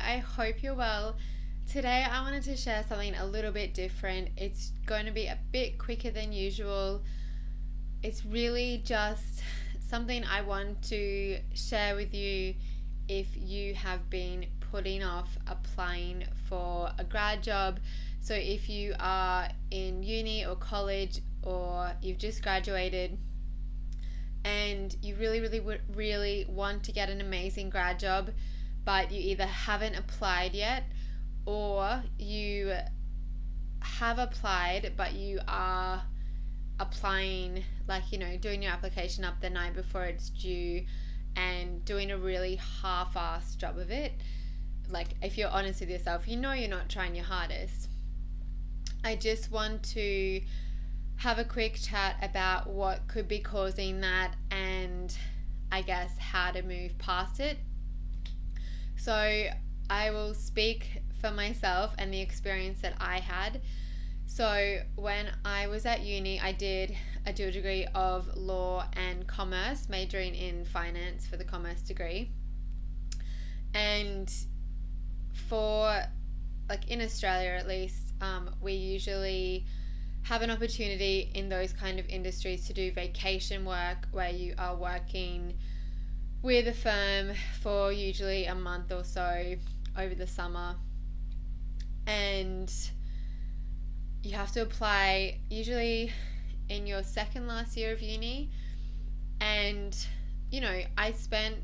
I hope you're well. Today I wanted to share something a little bit different. It's going to be a bit quicker than usual. It's really just something I want to share with you if you have been putting off applying for a grad job. So if you are in uni or college or you've just graduated and you really want to get an amazing grad job, but you either haven't applied yet or you have applied but you are applying, doing your application up the night before it's due and doing a really half-assed job of it. Like, if you're honest with yourself, you know you're not trying your hardest. I just want to have a quick chat about what could be causing that and I guess how to move past it. So I will speak for myself and the experience that I had. So when I was at uni, I did a dual degree of law and commerce, majoring in finance for the commerce degree. And for, in Australia at least, we usually have an opportunity in those kind of industries to do vacation work where you are working with a firm for usually a month or so over the summer, and you have to apply usually in your second last year of uni. And I spent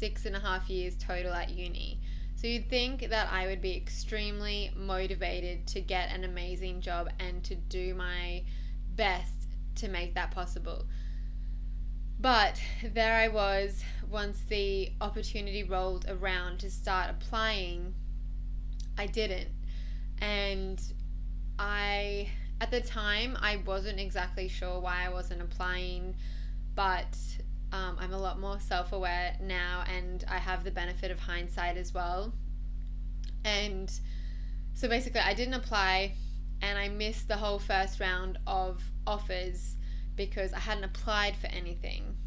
6.5 years total at uni, so you'd think that I would be extremely motivated to get an amazing job and to do my best to make that possible. But there I was, once the opportunity rolled around to start applying, I didn't. And at the time, I wasn't exactly sure why I wasn't applying, but I'm a lot more self-aware now and I have the benefit of hindsight as well. And so basically I didn't apply and I missed the whole first round of offers because I hadn't applied for anything.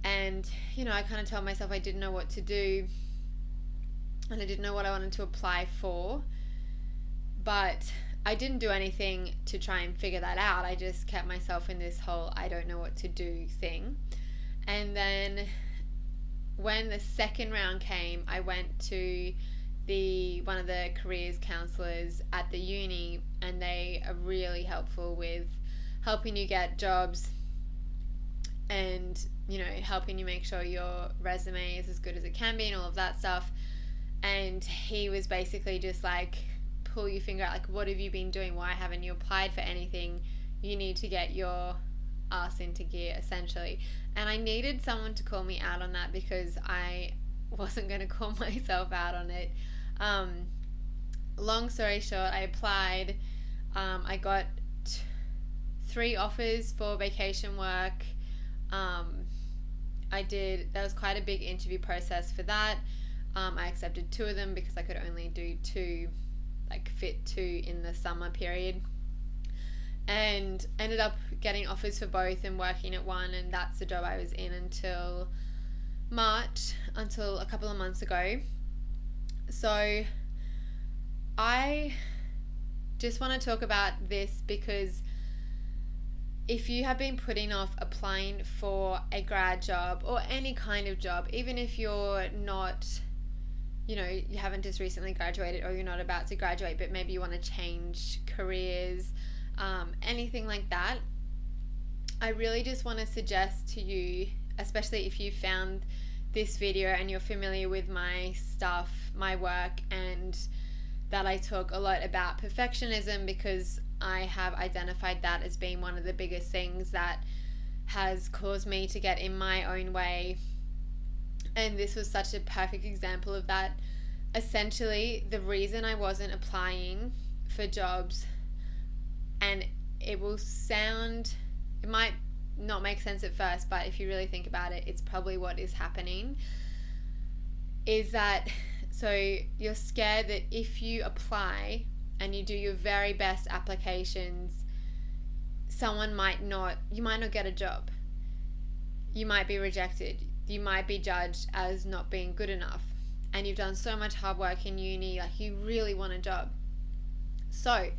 And I kind of told myself I didn't know what to do and I didn't know what I wanted to apply for, but I didn't do anything to try and figure that out. I just kept myself in this whole I don't know what to do thing. And then when the second round came, I went to one of the careers counselors at the uni, and they are really helpful with helping you get jobs and helping you make sure your resume is as good as it can be and all of that stuff. And he was basically just like, pull your finger out, what have you been doing? Why haven't you applied for anything? You need to get your ass into gear, essentially. And I needed someone to call me out on that because I wasn't going to call myself out on it. Long story short, I applied. I got 3 offers for vacation work. There was quite a big interview process for that. I accepted 2 of them because I could only do 2, fit 2 in the summer period, and ended up getting offers for both and working at one, and that's the job I was in until March, until a couple of months ago. So I just want to talk about this because if you have been putting off applying for a grad job or any kind of job, even if you're not, you haven't just recently graduated or you're not about to graduate, but maybe you want to change careers, anything like that, I really just want to suggest to you, especially if you found this video and you're familiar with my stuff, my work, and that I talk a lot about perfectionism because I have identified that as being one of the biggest things that has caused me to get in my own way. And this was such a perfect example of that. Essentially, the reason I wasn't applying for jobs, and it might not make sense at first, but if you really think about it, it's probably what is happening, is that so you're scared that if you apply and you do your very best applications, you might not get a job. You might be rejected. You might be judged as not being good enough. and you've done so much hard work in uni, like you really want a job. So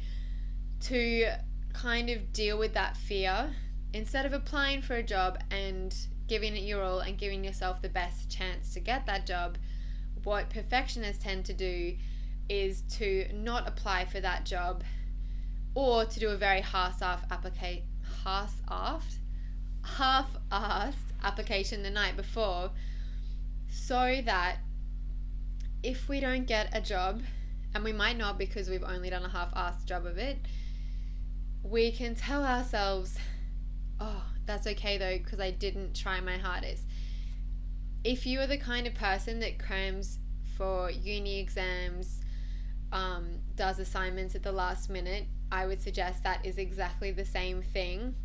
to kind of deal with that fear, instead of applying for a job and giving it your all and giving yourself the best chance to get that job, what perfectionists tend to do is to not apply for that job, or to do a very half-assed application the night before, so that if we don't get a job, and we might not because we've only done a half-assed job of it, we can tell ourselves, oh, that's okay though, because I didn't try my hardest. If you are the kind of person that crams for uni exams, does assignments at the last minute, I would suggest that is exactly the same thing.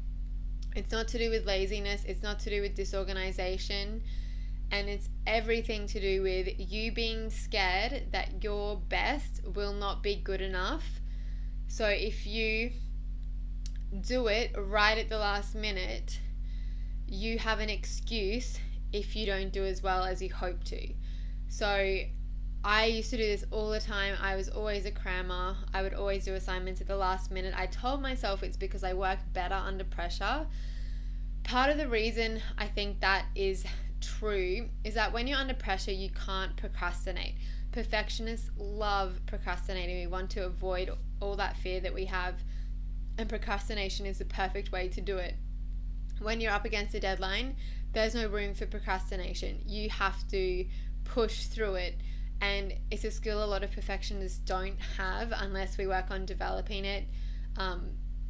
It's not to do with laziness, it's not to do with disorganization, and it's everything to do with you being scared that your best will not be good enough. So if you do it right at the last minute, you have an excuse if you don't do as well as you hope to. So I used to do this all the time. I was always a crammer. I would always do assignments at the last minute. I told myself it's because I work better under pressure. Part of the reason I think that is true is that when you're under pressure, you can't procrastinate. Perfectionists love procrastinating. We want to avoid all that fear that we have, and procrastination is the perfect way to do it. When you're up against a deadline, there's no room for procrastination. You have to push through it. And it's a skill a lot of perfectionists don't have unless we work on developing it.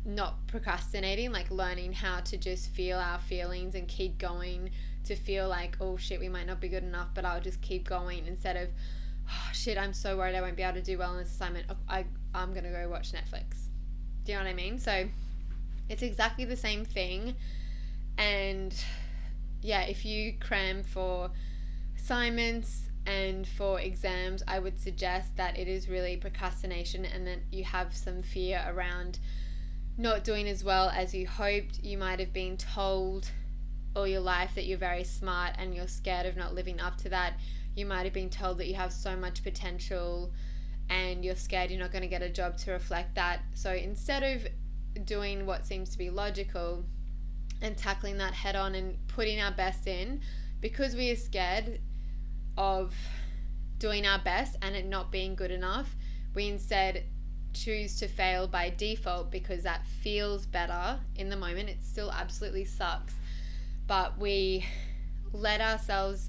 Not procrastinating, like learning how to just feel our feelings and keep going, to feel like, oh shit, we might not be good enough, but I'll just keep going, instead of, oh shit, I'm so worried I won't be able to do well in this assignment. I'm going to go watch Netflix. Do you know what I mean? So it's exactly the same thing. And yeah, if you cram for assignments and for exams, I would suggest that it is really procrastination, and that you have some fear around not doing as well as you hoped. You might have been told all your life that you're very smart and you're scared of not living up to that. You might have been told that you have so much potential and you're scared you're not going to get a job to reflect that. So instead of doing what seems to be logical and tackling that head on and putting our best in, because we are scared of doing our best and it not being good enough, we instead choose to fail by default because that feels better in the moment. It still absolutely sucks, but we let ourselves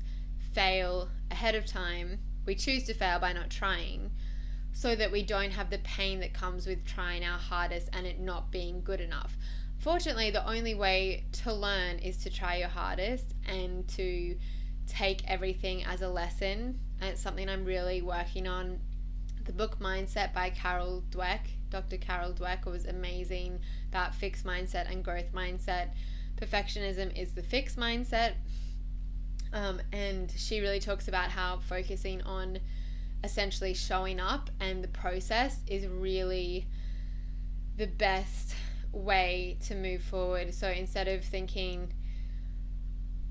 fail ahead of time. We choose to fail by not trying, so that we don't have the pain that comes with trying our hardest and it not being good enough. Fortunately, the only way to learn is to try your hardest and to take everything as a lesson, and it's something I'm really working on. The book Mindset by Dr. Carol Dweck, was amazing, about fixed mindset and growth mindset. Perfectionism is the fixed mindset, and she really talks about how focusing on essentially showing up and the process is really the best way to move forward. So instead of thinking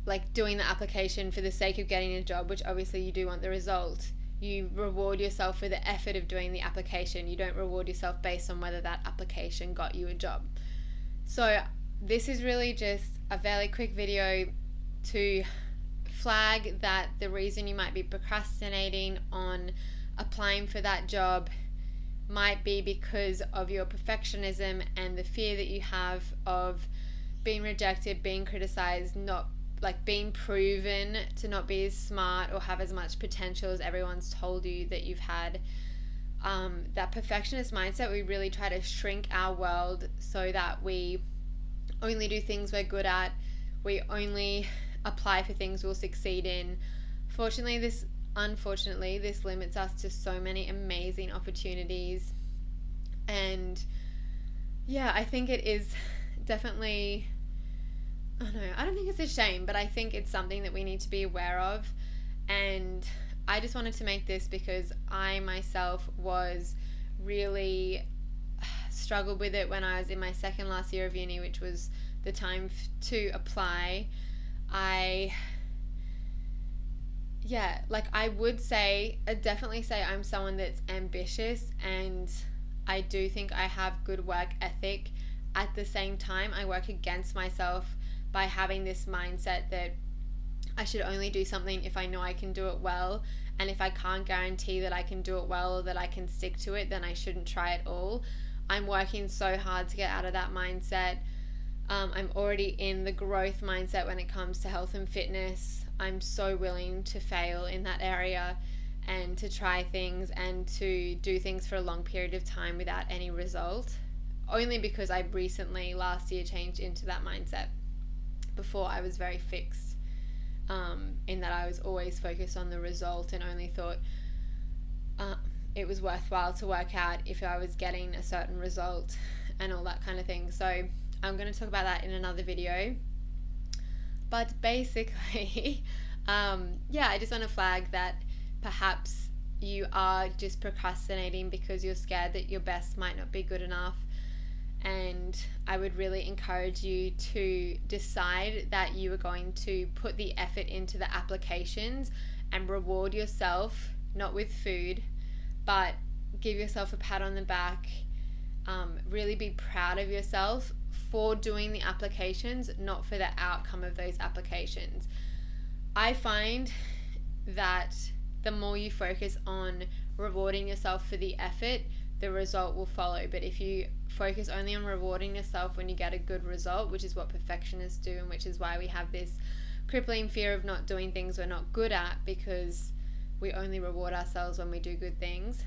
like doing the application for the sake of getting a job, which obviously you do want the result, you reward yourself for the effort of doing the application. You don't reward yourself based on whether that application got you a job. So this is really just a fairly quick video to flag that the reason you might be procrastinating on applying for that job might be because of your perfectionism and the fear that you have of being rejected, being criticized, not like being proven to not be as smart or have as much potential as everyone's told you that you've had. That perfectionist mindset, we really try to shrink our world so that we only do things we're good at, we only apply for things we'll succeed in. Unfortunately, this limits us to so many amazing opportunities. And yeah, I think it is definitely, I don't think it's a shame, but I think it's something that we need to be aware of. And I just wanted to make this because I myself was really struggled with it when I was in my second last year of uni, which was the time to apply. I yeah, like I would say, I definitely say I'm someone that's ambitious, and I do think I have good work ethic. At the same time, I work against myself by having this mindset that I should only do something if I know I can do it well. And if I can't guarantee that I can do it well or that I can stick to it, then I shouldn't try at all. I'm working so hard to get out of that mindset. I'm already in the growth mindset when it comes to health and fitness. I'm so willing to fail in that area and to try things and to do things for a long period of time without any result. Only because I recently, last year, changed into that mindset. Before, I was very fixed, in that I was always focused on the result and only thought it was worthwhile to work out if I was getting a certain result and all that kind of thing. So I'm going to talk about that in another video. But basically, I just want to flag that perhaps you are just procrastinating because you're scared that your best might not be good enough. And I would really encourage you to decide that you are going to put the effort into the applications and reward yourself, not with food, but give yourself a pat on the back. Really be proud of yourself for doing the applications, not for the outcome of those applications. I find that the more you focus on rewarding yourself for the effort, the result will follow. But if you focus only on rewarding yourself when you get a good result, which is what perfectionists do, and which is why we have this crippling fear of not doing things we're not good at, because we only reward ourselves when we do good things.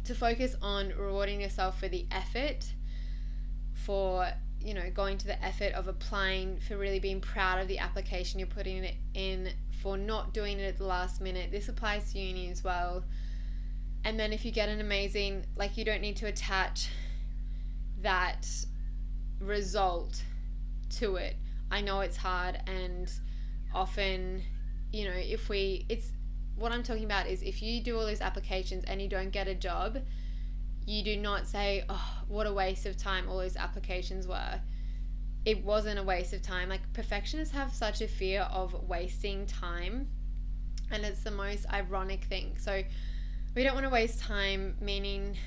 To focus on rewarding yourself for the effort, for going to the effort of applying, for really being proud of the application you're putting it in, for not doing it at the last minute. This applies to uni as well. And then if you get an amazing, you don't need to attach that result to it. I know it's hard, and often, what I'm talking about is if you do all those applications and you don't get a job, you do not say, oh, what a waste of time all those applications were. It wasn't a waste of time. Perfectionists have such a fear of wasting time, and it's the most ironic thing. So we don't want to waste time, meaning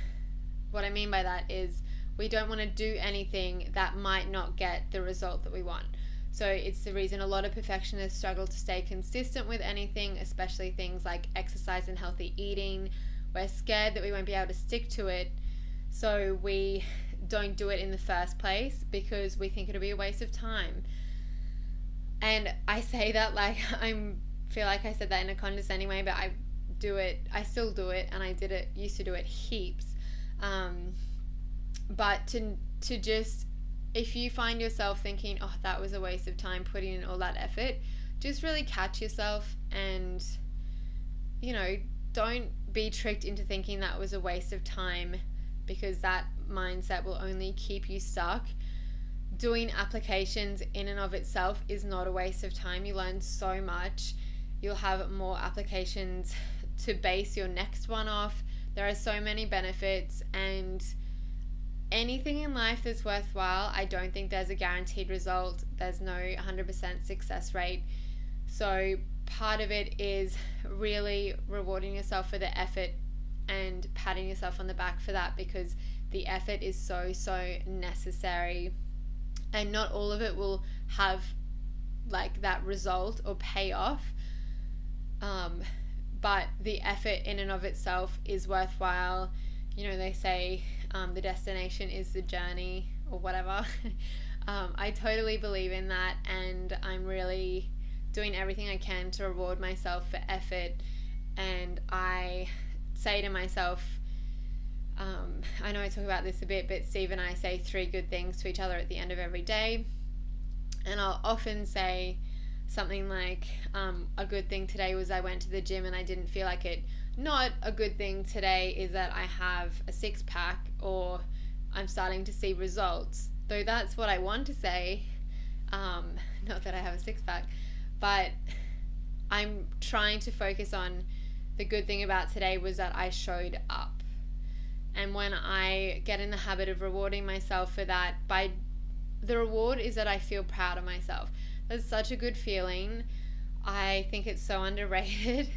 what I mean by that is we don't want to do anything that might not get the result that we want. So it's the reason a lot of perfectionists struggle to stay consistent with anything, especially things like exercise and healthy eating. We're scared that we won't be able to stick to it, so we don't do it in the first place because we think it'll be a waste of time. And I say that feel like I said that in a condescending way, but I still do it, and I used to do it heaps. But to just, if you find yourself thinking, oh, that was a waste of time putting in all that effort, just really catch yourself and, don't be tricked into thinking that was a waste of time, because that mindset will only keep you stuck. Doing applications in and of itself is not a waste of time. You learn so much. You'll have more applications to base your next one off. There are so many benefits, and anything in life that's worthwhile, I don't think there's a guaranteed result. There's no 100% success rate. So part of it is really rewarding yourself for the effort and patting yourself on the back for that, because the effort is so necessary, and not all of it will have that result or pay off, but the effort in and of itself is worthwhile. They say the destination is the journey, or whatever. I totally believe in that, and I'm really doing everything I can to reward myself for effort. And I say to myself, I know I talk about this a bit, but Steve and I say 3 good things to each other at the end of every day. And I'll often say something like, a good thing today was I went to the gym and I didn't feel like it. Not a good thing today is that I have a 6-pack, or I'm starting to see results. Though that's what I want to say. Not that I have a 6-pack, but I'm trying to focus on the good thing about today was that I showed up. And when I get in the habit of rewarding myself for that, the reward is that I feel proud of myself. That's such a good feeling. I think it's so underrated.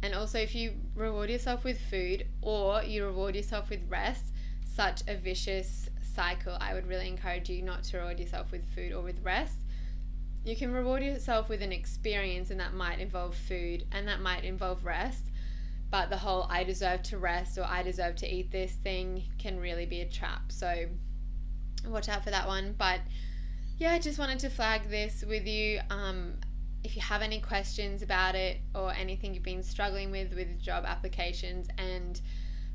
And also, if you reward yourself with food or you reward yourself with rest, such a vicious cycle. I would really encourage you not to reward yourself with food or with rest. You can reward yourself with an experience, and that might involve food and that might involve rest. But the whole I deserve to rest or I deserve to eat this thing can really be a trap. So watch out for that one. But yeah, I just wanted to flag this with you. If you have any questions about it or anything you've been struggling with job applications and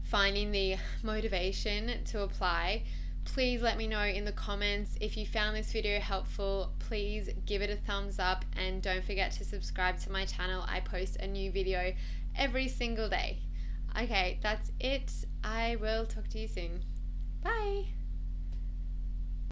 finding the motivation to apply, please let me know in the comments. If you found this video helpful, please give it a thumbs up and don't forget to subscribe to my channel. I post a new video every single day. Okay, that's it. I will talk to you soon. Bye.